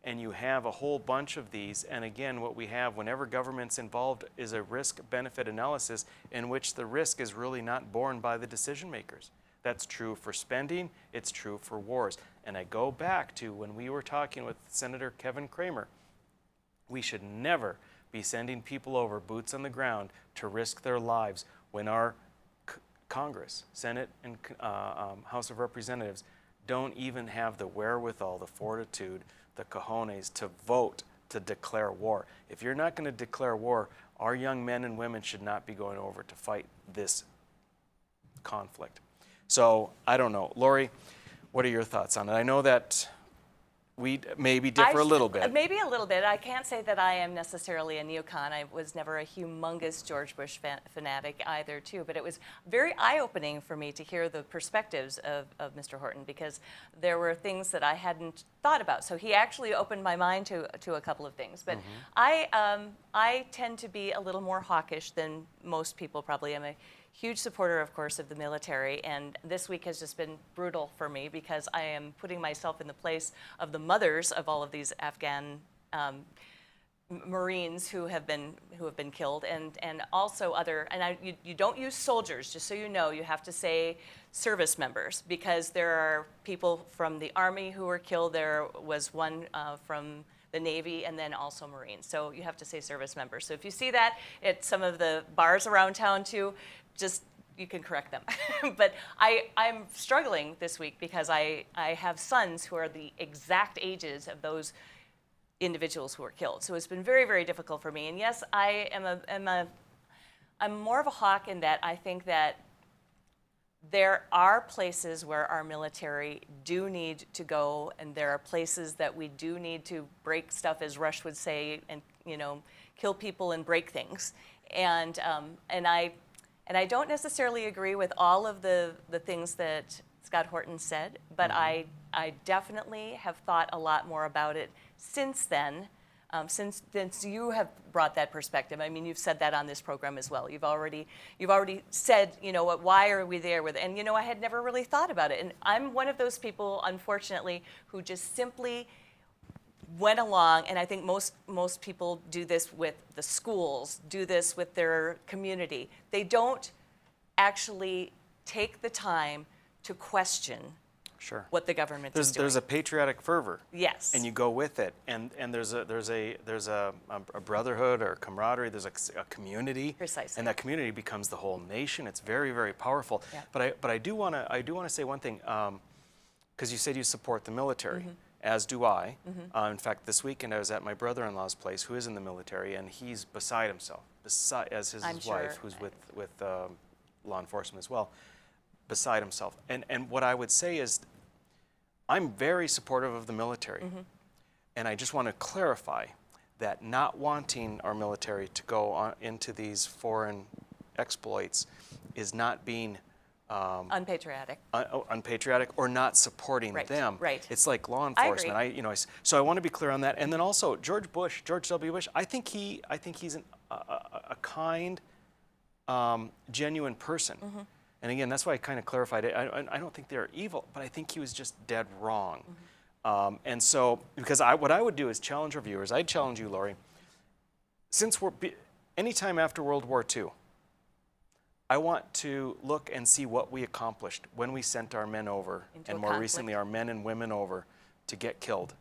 and you have a whole bunch of these, and again, what we have whenever government's involved is a risk-benefit analysis in which the risk is really not borne by the decision makers. That's true for spending, it's true for wars. And I go back to when we were talking with Senator Kevin Cramer, we should never be sending people over, boots on the ground, to risk their lives when our Congress, Senate, and House of Representatives don't even have the wherewithal, the fortitude, the cojones to vote to declare war. If you're not going to declare war, our young men and women should not be going over to fight this conflict. So, I don't know. Lori, what are your thoughts on it? I know that we maybe differ a little bit. Maybe a little bit. I can't say that I am necessarily a neocon. I was never a humongous George Bush fanatic either, too. But it was very eye-opening for me to hear the perspectives of Mr. Horton, because there were things that I hadn't thought about. So he actually opened my mind to a couple of things. But I tend to be a little more hawkish than most people probably. I'm a huge supporter, of course, of the military, and this week has just been brutal for me because I am putting myself in the place of the mothers of all of these Afghan Marines who have been killed, and also other. And you don't use soldiers, just so you know. You have to say service members, because there are people from the Army who were killed. There was one from the Navy, and then also Marines. So you have to say service members. So if you see that at some of the bars around town too, just, you can correct them. But I'm struggling this week because I have sons who are the exact ages of those individuals who were killed. So it's been very, very difficult for me. And yes, I'm more of a hawk in that I think that there are places where our military do need to go, and there are places that we do need to break stuff, as Rush would say, and kill people and break things. And I don't necessarily agree with all of the things that Scott Horton said, but I definitely have thought a lot more about it since then. Since you have brought that perspective. I mean, you've said that on this program as well. You've already said, why are we there with, and I had never really thought about it. And I'm one of those people, unfortunately, who just simply went along, and I think most people do this with the schools, do this with their community. They don't actually take the time to question what the government is doing. There's a patriotic fervor. Yes. And you go with it, and there's a brotherhood or camaraderie. There's a community. Precisely. And that community becomes the whole nation. It's very, very powerful. Yeah. But I do want to say one thing, because you said you support the military, as do I. In fact, this weekend I was at my brother-in-law's place, who is in the military, and he's beside himself, as his wife, who's with law enforcement as well, beside himself. And what I would say is, I'm very supportive of the military. And I just want to clarify that not wanting our military to go on into these foreign exploits is not being unpatriotic. Unpatriotic or not supporting them. Right. It's like law enforcement. I agree. So I want to be clear on that. And then also George W. Bush. I think he's a kind, genuine person. And again, that's why I kind of clarified it. I don't think they're evil, but I think he was just dead wrong. And so, because what I would do is challenge our viewers. I'd challenge you, Lori. Since anytime after World War II, I want to look and see what we accomplished when we sent our men over, and more recently our men and women over to get killed.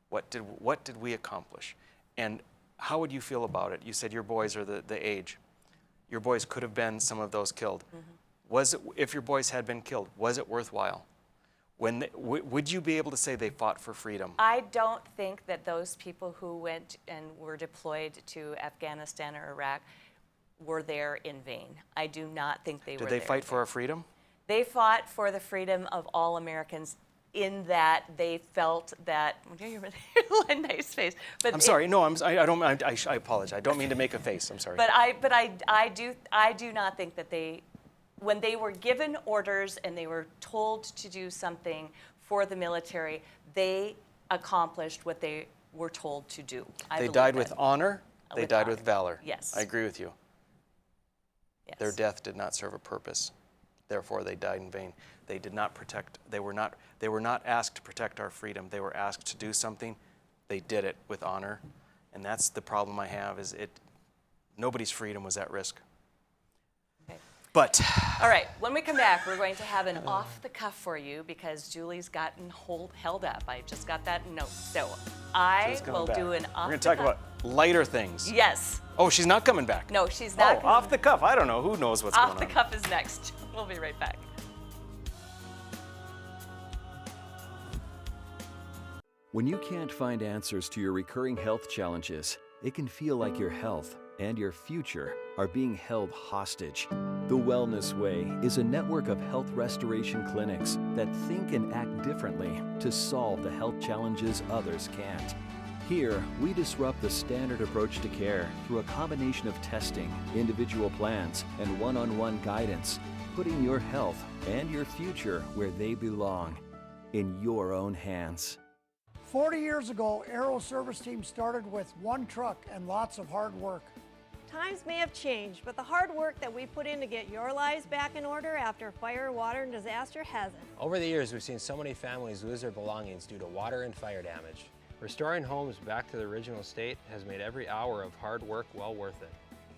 What did we accomplish? And how would you feel about it? You said your boys are the age. Your boys could have been some of those killed. If your boys had been killed, was it worthwhile? Would you be able to say they fought for freedom? I don't think that those people who went and were deployed to Afghanistan or Iraq were there in vain. I do not think they were there. Did they fight for our freedom? They fought for the freedom of all Americans, in that they felt that, you're a nice face. But I'm sorry. No, I apologize. I don't mean to make a face. I'm sorry. But I do not think that when they were given orders and they were told to do something for the military, they accomplished what they were told to do. They died with honor. They died with valor. Yes. I agree with you. Yes. Their death did not serve a purpose. Therefore, they died in vain. They did not protect. They were not asked to protect our freedom. They were asked to do something they did it with honor. And that's the problem I have, is nobody's freedom was at risk. But all right, when we come back, we're going to have an off the cuff for you because Julie's gotten held up. I just got that note. So I will do an off the cuff. We're going to talk about lighter things. Yes. Oh, she's not coming back. No, she's not. Oh, off the cuff. I don't know. Who knows what's going on? Off the cuff is next. We'll be right back. When you can't find answers to your recurring health challenges, it can feel like your health and your future are being held hostage. The Wellness Way is a network of health restoration clinics that think and act differently to solve the health challenges others can't. Here, we disrupt the standard approach to care through a combination of testing, individual plans, and one-on-one guidance, putting your health and your future where they belong, in your own hands. 40 years ago, Aero Service Team started with one truck and lots of hard work. Times may have changed, but the hard work that we put in to get your lives back in order after fire, water, and disaster hasn't. Over the years, we've seen so many families lose their belongings due to water and fire damage. Restoring homes back to the original state has made every hour of hard work well worth it.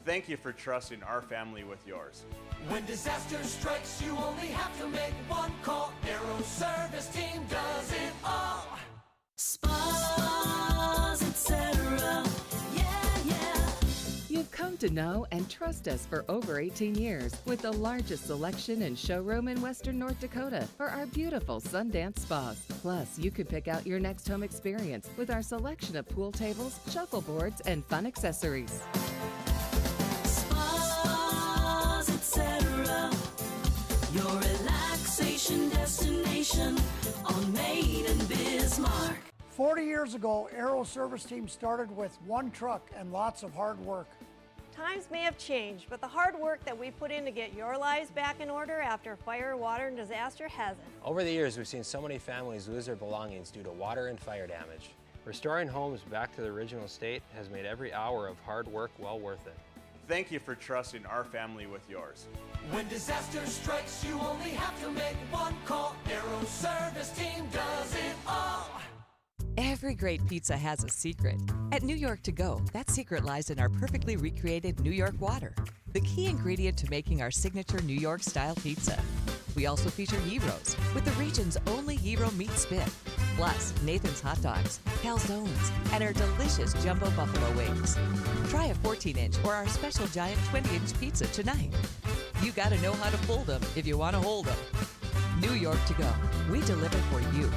Thank you for trusting our family with yours. When disaster strikes, you only have to make one call. Aero Service Team does it all. Spas, etc. You've come to know and trust us for over 18 years with the largest selection and showroom in Western North Dakota for our beautiful Sundance spas. Plus, you could pick out your next home experience with our selection of pool tables, shuffleboards, and fun accessories. Spas, etc. Your relaxation destination on Main and Bismarck. 40 years ago, Aero Service Team started with one truck and lots of hard work. Times may have changed, but the hard work that we put in to get your lives back in order after fire, water, and disaster hasn't. Over the years, we've seen so many families lose their belongings due to water and fire damage. Restoring homes back to the original state has made every hour of hard work well worth it. Thank you for trusting our family with yours. When disaster strikes, you only have to make one call. Aero Service Team does it all. Every great pizza has a secret. At New York To Go, that secret lies in our perfectly recreated New York water, the key ingredient to making our signature New York style pizza. We also feature gyros with the region's only gyro meat spit, plus Nathan's hot dogs, calzones, and our delicious jumbo buffalo wings. Try a 14-inch or our special giant 20-inch pizza tonight. You gotta know how to fold them if you want to hold them. New York To Go, we deliver for you.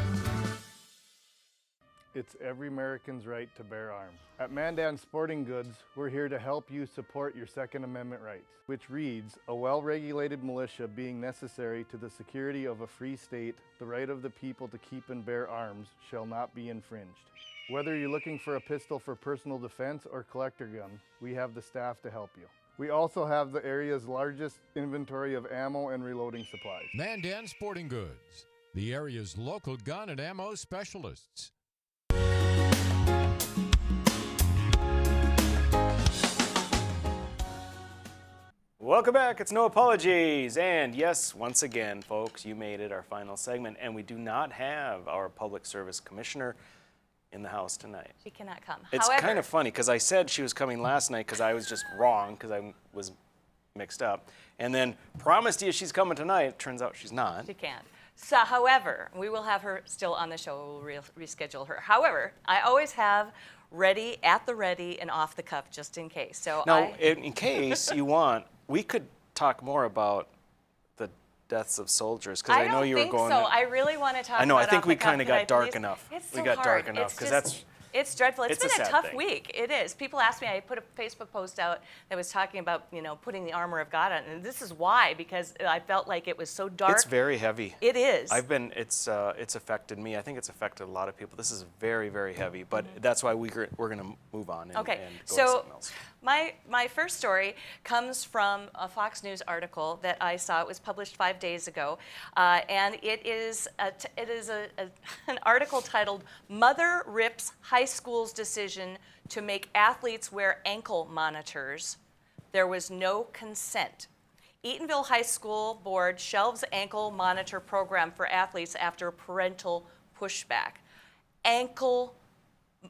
It's every American's right to bear arms. At Mandan Sporting Goods, we're here to help you support your Second Amendment rights, which reads, a well-regulated militia being necessary to the security of a free state, the right of the people to keep and bear arms shall not be infringed. Whether you're looking for a pistol for personal defense or collector gun, we have the staff to help you. We also have the area's largest inventory of ammo and reloading supplies. Mandan Sporting Goods, the area's local gun and ammo specialists. Welcome back. It's No Apologies. And yes, once again, folks, you made it, our final segment. And we do not have our Public Service Commissioner in the house tonight. She cannot come. It's However, kind of funny because I said she was coming last night because I was just wrong because I was mixed up. And then promised you she's coming tonight. Turns out she's not. she can't. So, however, we will have her still on the show. We'll reschedule her. However, I always have ready, at the ready, and off the cuff just in case. So Now, in case you want, we could talk more about the deaths of soldiers because I know you were going. I don't think so. I really want to talk. I know. About I think off we the cuff. kind of got dark enough. It's we so got hard. dark enough It's because just- It's dreadful. It's a been a sad tough thing. week. It is. People ask me. I put a Facebook post out that was talking about putting the armor of God on, and this is why, because I felt like it was so dark. It's very heavy. It is. It's affected me. I think it's affected a lot of people. This is very, very heavy, but that's why we're going to move on and, Okay, and go to so something else. my first story comes from a Fox News article that I saw. It was published 5 days ago, and it is an article titled "Mother Rips High School's Decision to Make Athletes Wear Ankle Monitors. There was no consent." Eatonville High School Board shelves ankle monitor program for athletes after parental pushback. Ankle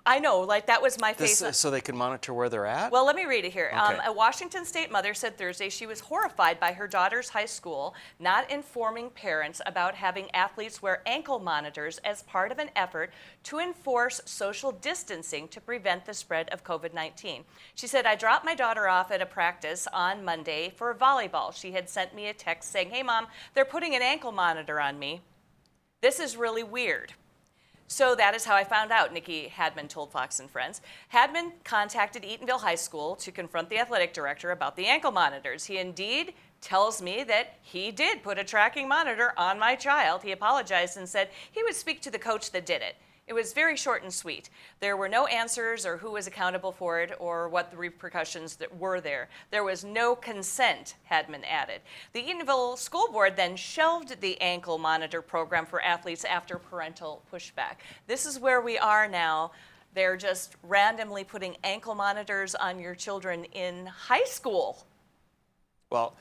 I know, like that was my face. So they can monitor where they're at? Well, let me read it here. Okay. A Washington State mother said Thursday she was horrified by her daughter's high school not informing parents about having athletes wear ankle monitors as part of an effort to enforce social distancing to prevent the spread of COVID-19. She said, I dropped my daughter off at a practice on Monday for volleyball. She had sent me a text saying, hey, Mom, they're putting an ankle monitor on me. This is really weird. So that is how I found out, Nikki Hadman told Fox and Friends. Hadman contacted Eatonville High School to confront the athletic director about the ankle monitors. He indeed tells me that he did put a tracking monitor on my child. He apologized and said he would speak to the coach that did it. It was very short and sweet. There were no answers or who was accountable for it or what the repercussions that were there. There was no consent, Hadman added. The Eatonville School Board then shelved the ankle monitor program for athletes after parental pushback. This is where we are now. They're just randomly putting ankle monitors on your children in high school. Well,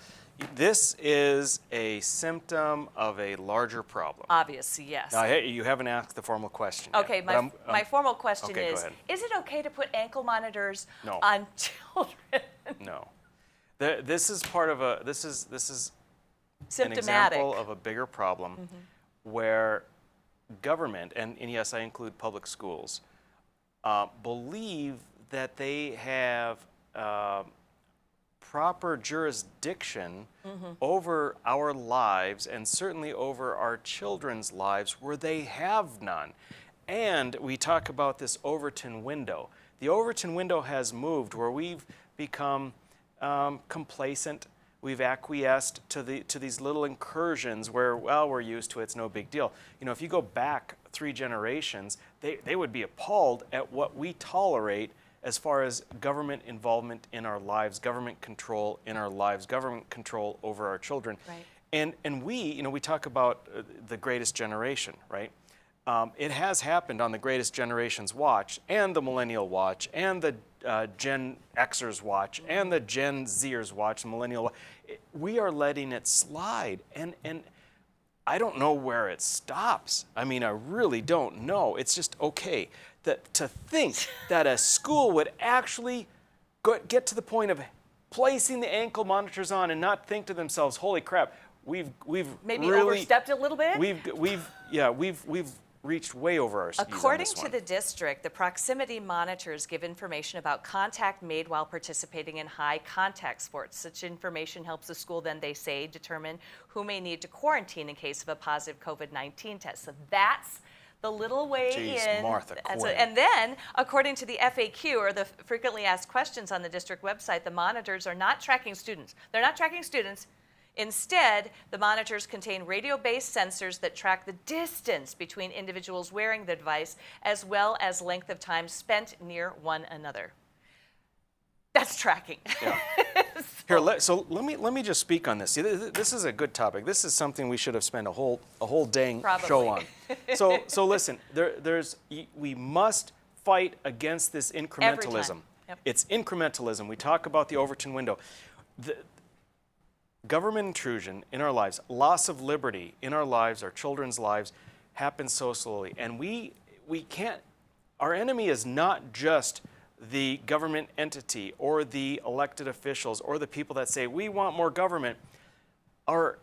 this is a symptom of a larger problem. Obviously, yes. Now, hey, you haven't asked the formal question yet, Okay, but my formal question okay, go is ahead. it okay to put ankle monitors No. on children? No. This is part of a, this is an Symptomatic. example of a bigger problem where government, and yes, I include public schools, believe that they have proper jurisdiction over our lives and certainly over our children's lives where they have none. And we talk about this Overton window. The Overton window has moved where we've become complacent. We've acquiesced to these little incursions where, well, we're used to it, it's no big deal. You know, if you go back 3 generations, they would be appalled at what we tolerate as far as government involvement in our lives, government control in our lives, government control over our children. Right. And we, you know, we talk about the greatest generation, right? It has happened on the greatest generation's watch and the millennial watch and the Gen Xers watch and the Gen Zers watch, the millennial watch. We are letting it slide. And I don't know where it stops. I mean, I really don't know. It's just okay to think that a school would actually get to the point of placing the ankle monitors on and not think to themselves, "Holy crap, we've maybe really overstepped a little bit." We've reached way over our skis on According this to one. the district, the proximity monitors give information about contact made while participating in high contact sports. Such information helps the school then, they say, determine who may need to quarantine in case of a positive COVID-19 test. So that's the little way Jeez, in. Martha Quinn. And then, according to the FAQ, or the frequently asked questions on the district website, the monitors are not tracking students. They're not tracking students. Instead, the monitors contain radio-based sensors that track the distance between individuals wearing the device, as well as length of time spent near one another. That's tracking. Yeah. Here, let me just speak on this. See, this is a good topic. This is something we should have spent a whole dang Probably. show on. So listen, we must fight against this incrementalism. Yep. It's incrementalism. We talk about the Overton window. Government intrusion in our lives, loss of liberty in our lives, our children's lives, happens so slowly. And we can't, our enemy is not just the government entity or the elected officials or the people that say, we want more government. Our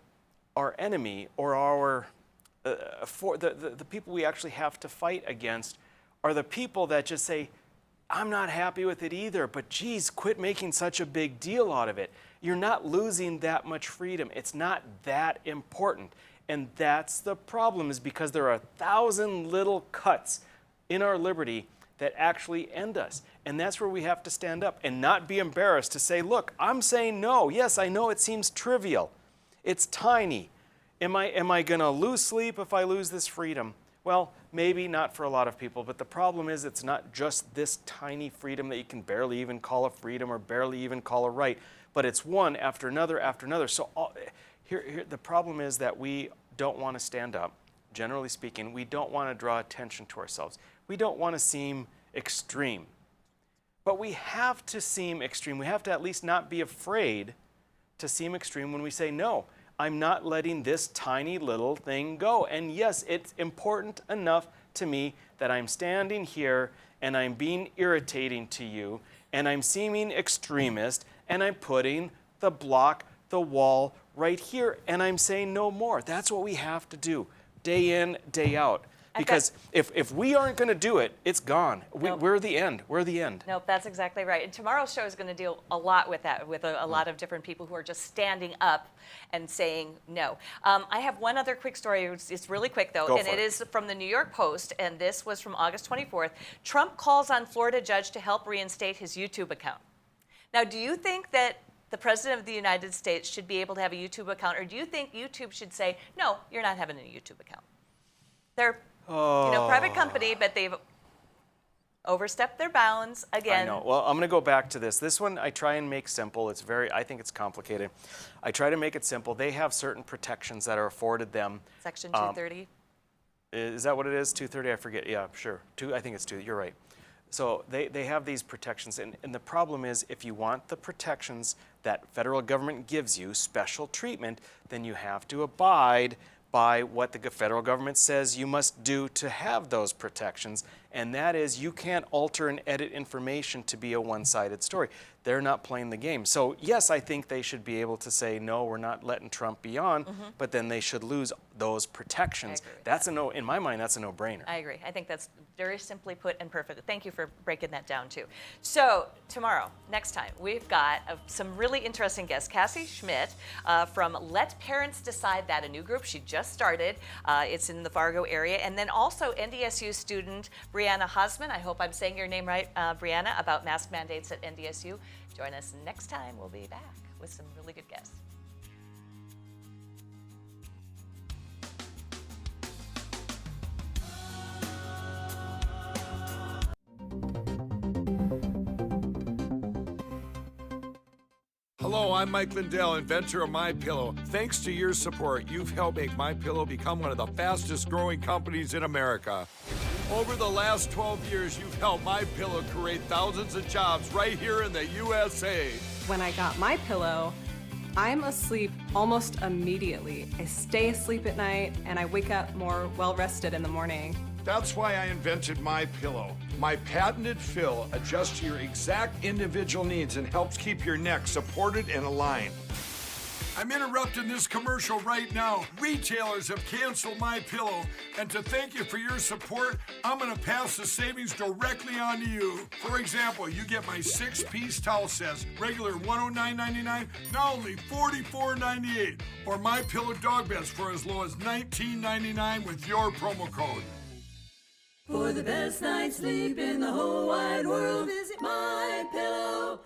enemy or the people we actually have to fight against are the people that just say, I'm not happy with it either, but geez, quit making such a big deal out of it. You're not losing that much freedom. It's not that important. And that's the problem, is because there are 1,000 little cuts in our liberty that actually end us. And that's where we have to stand up and not be embarrassed to say, look, I'm saying no. Yes, I know it seems trivial. It's tiny. Am I going to lose sleep if I lose this freedom? Well, maybe not for a lot of people, but the problem is it's not just this tiny freedom that you can barely even call a freedom or barely even call a right, but it's one after another after another. So here the problem is that we don't want to stand up. Generally speaking, we don't want to draw attention to ourselves. We don't want to seem extreme. But we have to seem extreme. We have to at least not be afraid to seem extreme when we say, no, I'm not letting this tiny little thing go. And yes, it's important enough to me that I'm standing here and I'm being irritating to you, and I'm seeming extremist, and I'm putting the block, the wall right here, and I'm saying no more. That's what we have to do, day in, day out. Because if we aren't going to do it, it's gone. We're the end. We're the end. Nope, that's exactly right. And tomorrow's show is going to deal a lot with that, with a lot of different people who are just standing up and saying no. I have one other quick story. It's really quick, though, and it is from the New York Post, and this was from August 24th. Trump calls on Florida judge to help reinstate his YouTube account. Now, do you think that the President of the United States should be able to have a YouTube account, or do you think YouTube should say, no, you're not having a YouTube account? They're private company, but they've overstepped their bounds again. I know. Well, I'm going to go back to this. This one I try and make simple. It's I think it's complicated. I try to make it simple. They have certain protections that are afforded them. Section 230? Is that what it is? 230? I forget. Yeah, sure. I think it's 2. You're right. So they have these protections. And the problem is, if you want the protections that federal government gives you, special treatment, then you have to abide by what the federal government says you must do to have those protections, and that is you can't alter and edit information to be a one-sided story. They're not playing the game. So yes, I think they should be able to say, no, we're not letting Trump be on, but then they should lose those protections. That's a no, in my mind, that's a no-brainer. I agree. I think that's very simply put and perfect. Thank you for breaking that down, too. So tomorrow, next time, we've got some really interesting guests. Cassie Schmidt from Let Parents Decide That, a new group she just started. It's in the Fargo area. And then also NDSU student Brianna Hosman. I hope I'm saying your name right, Brianna, about mask mandates at NDSU. Join us next time. We'll be back with some really good guests. Hello, I'm Mike Lindell, inventor of MyPillow. Thanks to your support, you've helped make MyPillow become one of the fastest growing companies in America. Over the last 12 years, you've helped MyPillow create thousands of jobs right here in the USA. When I got MyPillow, I'm asleep almost immediately. I stay asleep at night and I wake up more well-rested in the morning. That's why I invented MyPillow. My patented fill adjusts to your exact individual needs and helps keep your neck supported and aligned. I'm interrupting this commercial right now. Retailers have canceled MyPillow, and to thank you for your support, I'm going to pass the savings directly on to you. For example, you get my 6-piece towel sets, regular $109.99, now only $44.98, or MyPillow dog beds for as low as $19.99 with your promo code. For the best night's sleep in the whole wide world, visit mypillow.com.